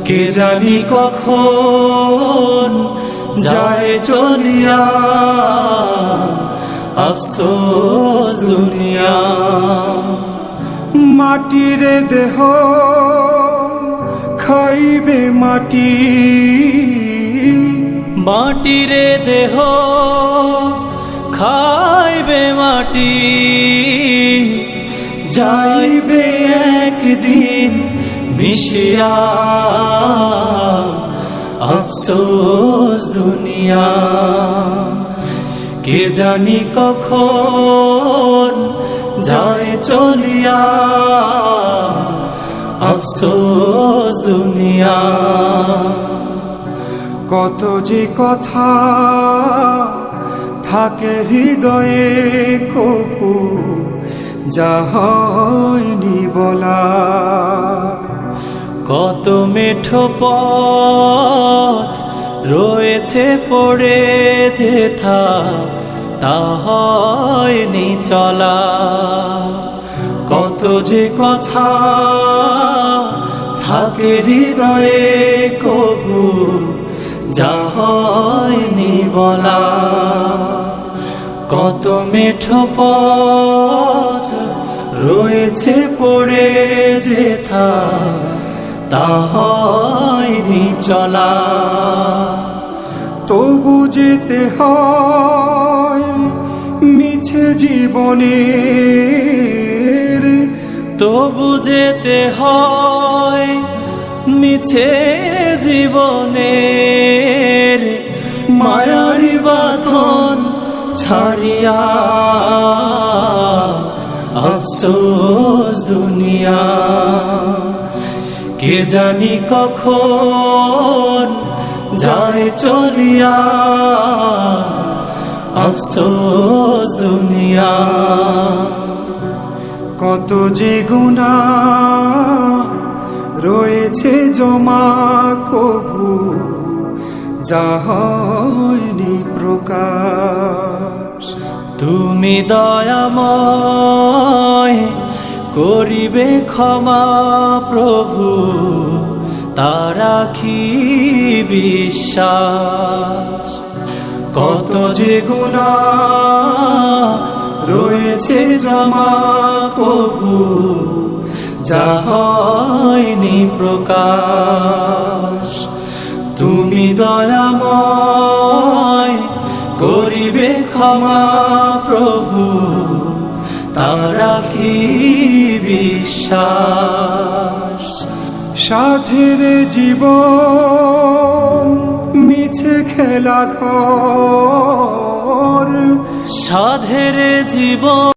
কে জানি কখন যায় চলিয়া, আফসোস দুনিয়া। মাটিরে দেহ খাইবে মাটি, মাটিরে দেহ খাইবে মাটি, যাইবে একদিন মিশিয়া, আফসোস দুনিয়া। কে জানি কখন যায় চলিয়া, আফসোস দুনিয়া। কত যে কথা থাকে হৃদয়ে, কবু যা হয়নি বলা। কত মেঠো পথ রয়েছে পড়ে যেথা, তা হয়নি চলা। কত যে কথা থাকে হৃদয়ে, কবু যা হয়নি বলা। কত মেঠো পথ রয়েছে পড়ে যেথা, তা হয়নি চলা। তবু যেতে হয় মিছে জীবনের, তবু যেতে হয় মিছে জীবনের। মায়ারি বাঁধন ছাড়িয়া, আফসোস দুনিয়া। কে জানি কখন যায় চলিয়া, আফসোস দুনিয়া। কত যে গুনাহ রয়েছে জমা, কবু যা হয়নি প্রকাশ। তুমি দয়াময় করিবে ক্ষমা প্রভু, তা রাখি বিশ্বাস। কত যে গুনাহ রয়েছে জমা, কবু যা হয়নি প্রকাশ। তুমি দয়াময় করিবে ক্ষমা প্রভু, তা রাখি বিশ্বাস। সাধের জীবন মিছে খেলা ঘর, সাধের জীবন